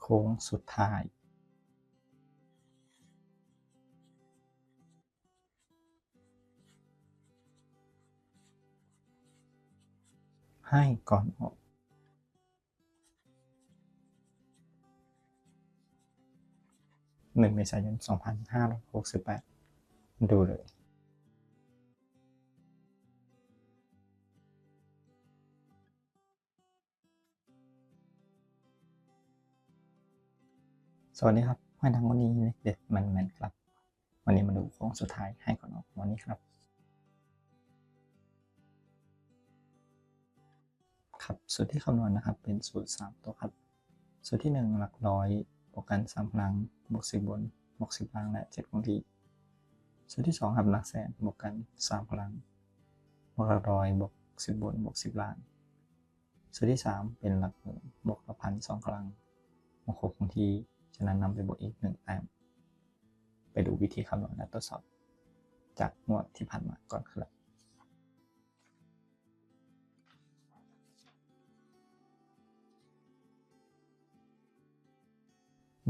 โค้งสุดท้ายให้ก่อนออก1 เมษายน 2568ดูเลยสวัสดีครับห้อยดังวันนี้เด็ดมันครับวันนี้มาดูโค้งสุดท้ายให้ก่อนออกวันนี้ครับสูตรที่คำนวณนะครับเป็นสูตร3ตัวครับสูตรที่1หลักร้อยบวกกัน3พลังบวก10บนบวก10ล่างและ7คงที่สูตรที่2ครับหลักแสนบวกกัน3พลังบวกหลักร้อยบวก10บนบวก10ล่างสูตรที่3เป็นหลักหมื่นบวกหลักพัน2ครั้งบวก6คงที่ฉะนั้นนำไปบวกอีก1แต้มไปดูวิธีคำนวณและทดสอบจากงวดที่ผ่านมาก่อนครับ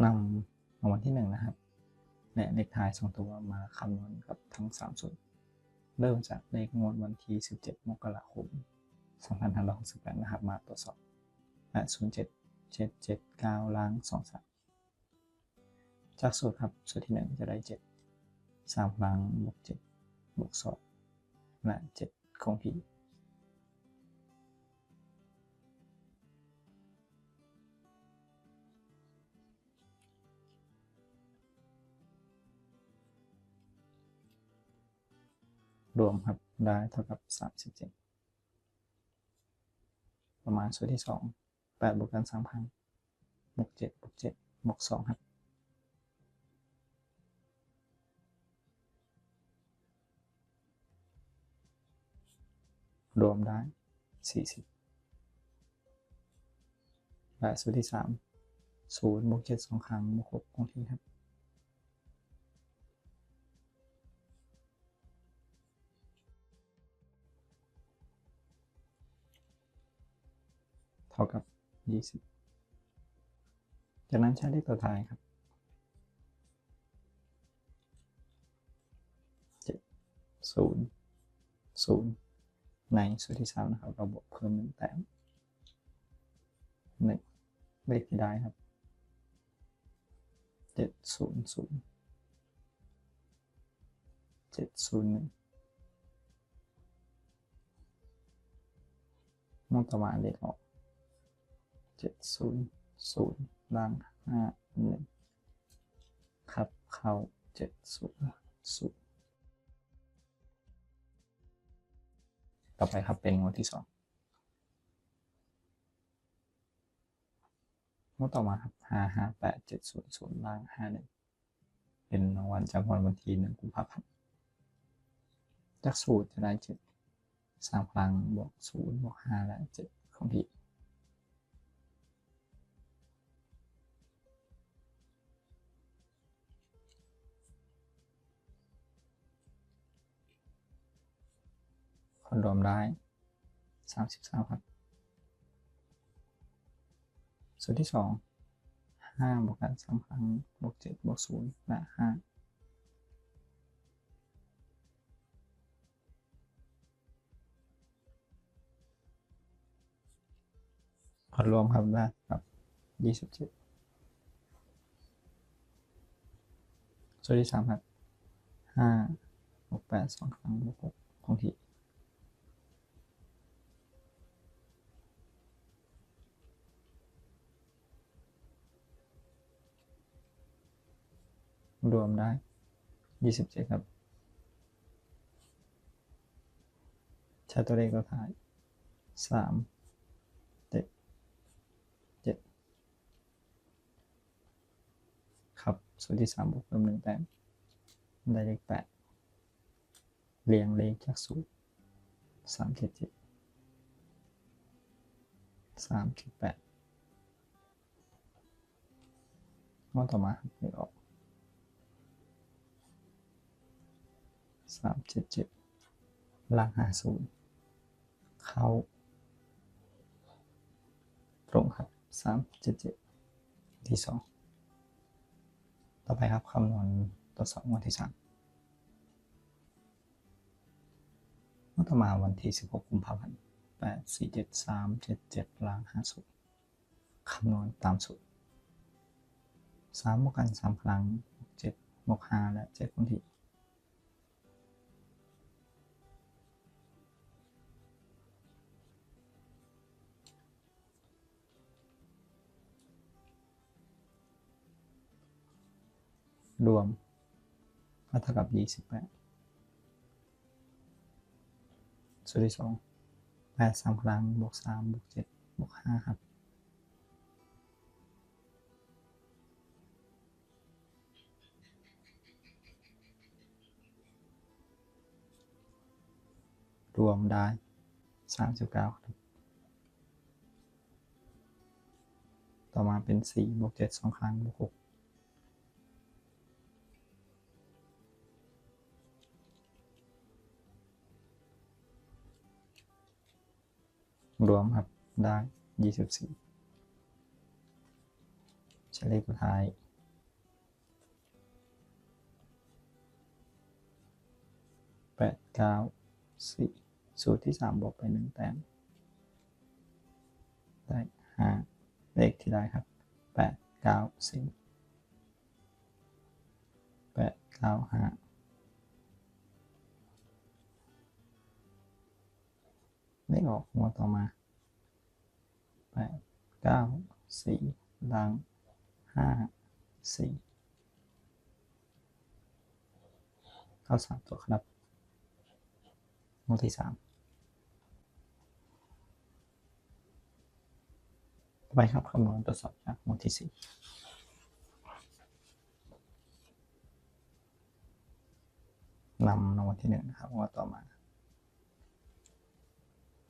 นำรางวัลที่1นะครับและเลขท้าย2ตัวมาคำนวณกับทั้ง3สูตรเริ่มจากเลขงวดวันที่17 มกราคม 2568นะครับมาตรวจสอบและ07779ล้าง23จากสูตรครับสูตรที่1จะได้7 3พลังบวก7บวก2และ7คงที่รวมครับได้เท่ากับ37ประมาณสูตรที่2 8บวกกัน3ครั้งบวก7บวก7บวก2ครับรวมได้40และสูตรที่3 0บวก7 2ครั้งบวก6คงที่ครับเท่ากับ20จากนั้นใช้เลขตัวท้ายครับ7 0 0ในสูตรที่3นะครับเราบวกเพิ่ม1แต้ม1เลขที่ได้ครับ700 701มุ่งต่อมาเลขออก700ล่าง51ครับเข้า700ต่อไปครับเป็นงวดที่2งวดต่อมาครับ558700ล่าง51เป็นรางวัลจากวันที่1 กุมภาพันธ์จากสูตรจะได้7 3พลังบวก0บวก5และ7คงที่ผลรวมได้33ครับสูตรที่2 5บวกกัน3ครั้งบวก7บวก0และ5ผลรวมครับได้ครับ27สูตรที่3ครับ5บวก8 2ครั้งบวก6คงที่รวมได้27ครับใช้ตัวเลขตัวท้าย3 7 7ครับสูตรที่3บวกเพิ่ม1แต้มได้เลข8เรียงเลขจากสูตร377 378งวดต่อมาเลขออก377ล่าง50เข้าตรงครับ377 ที่2ต่อไปครับคำนวณทดสอบงวดที่3งวดต่อมาวันที่16กุมภาพันธ์84737ล้าง50คำนวณตามสูตร3บวกกัน3ครั้ง7บวก5และ7คงที่รวมก็เท่ากับ28สูตรที่2 8 3ครั้งบวก3บวก7บวก5ครับรวมได้39ครับต่อมาเป็น4บวก7 2ครั้งบวก6รวมครับได้24เฉลยสุดท้าย8 9 4สูตรที่3บวกไป1แต้มได้5เลขที่ได้ครับ8 9 4 8 9 5เลขออกงวดต่อมา8 9 4ล้าง5 4เข้า3ตัวครับงวดที่3ต่อไปครับคำนวณตรวจสอบจากงวดที่4นำรางวัลที่1นะครับงวดต่อมา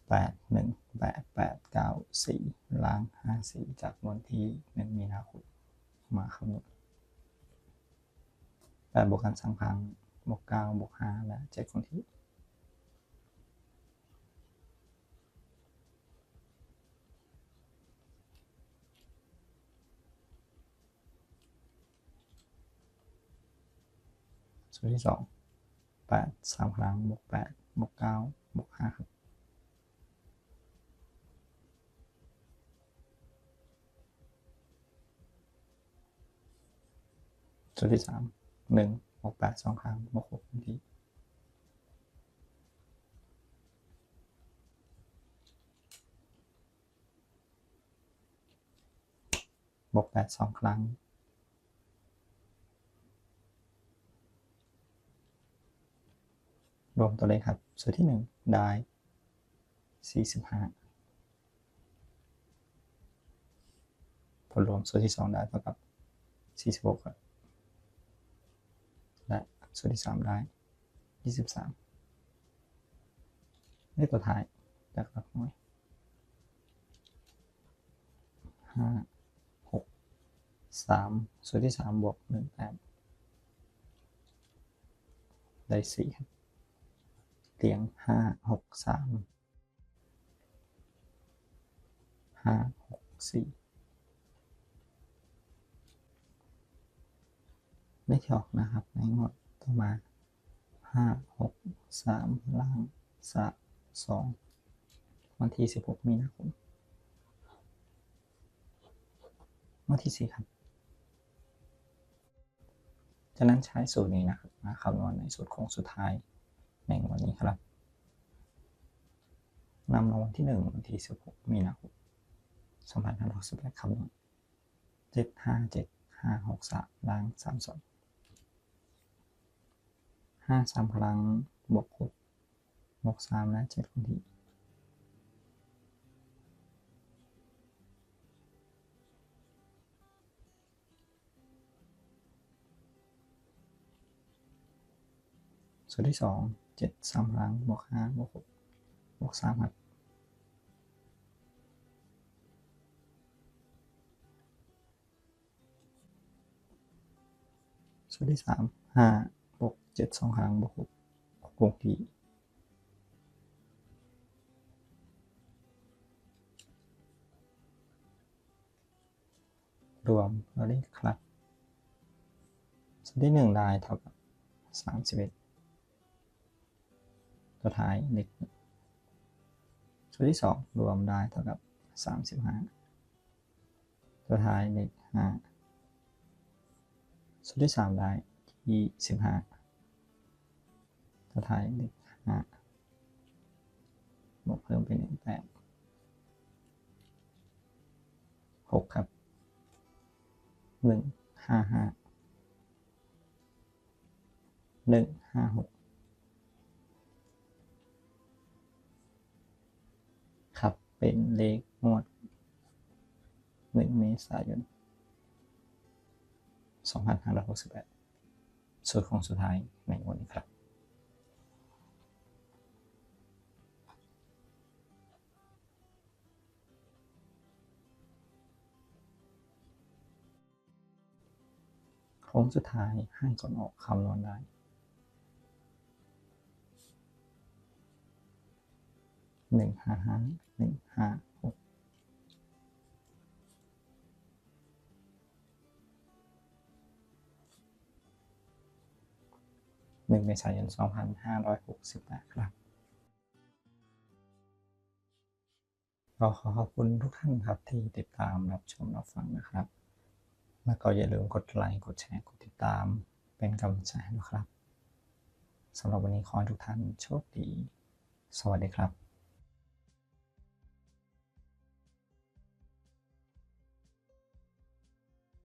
8 1 8 8 9 4ล้าง5 4จากวันที่1มีนาคมมาคำนวณ8บวกกัน3ครั้งบวก9บวก5และ7คงที่สูตรที่2 8 3ครั้งบวก8บวก9บวก5ครับสูตรที่3 1บวก8 2ครั้งบวก6คงที่บวก8 2ครั้งรวมตัวเลขครับสูตรที่1ได้45ผลรวมสูตรที่2ได้เท่ากับ46ครับและสูตรที่3ได้23เลขตัวท้ายจากหลักหน่วย5 6 3สูตรที่3บวก1แต้มได้4ครับเรียง5 6 3 5 6 4เลขที่ออกนะครับในงวดต่อมา5 6 3ล่าง2วันที่16มีนาคมวันที่4ครับจากนั้นใช้สูตรนี้นะครับมาคำนวณในสูตรโค้งสุดท้ายในวันนี้ครับนำรางวัลที่1วันที่16มีนาคม2568คำนวณ757 563ล้าง32 5 3ครั้งบวก6บวก3และ7คงที่สูตรที่2 7 3ครั้งบวก5บวก6บวก3ครับสูตรที่3 5บวก7 2ครั้งบวก6คงที่ รวมเราได้ครับส่วนที่1ได้เท่ากับ31ตัวท้ายเลข1ส่วนที่2รวมได้เท่ากับ35ตัวท้ายเลข5ส่วนที่3ได้25ตัวท้ายเลข5บวกเพิ่มเป็น8 6ครับ155 156ครับเป็นเลขงวด1 เมษายน 2568สูตรของสุดท้ายในวันนี้ครับโค้งสุดท้ายให้ก่อนออกคำนวณได้155 156 1 เมษายน 2568ครับก็ขอขอบคุณทุกท่านครับที่ติดตามรับชมรับฟังนะครับแล้วก็อย่าลืมกดไลค์กดแชร์กดติดตามเป็นกำลังใจให้นะครับสำหรับวันนี้ขอให้ทุกท่านโชคดีสวัสดีครับ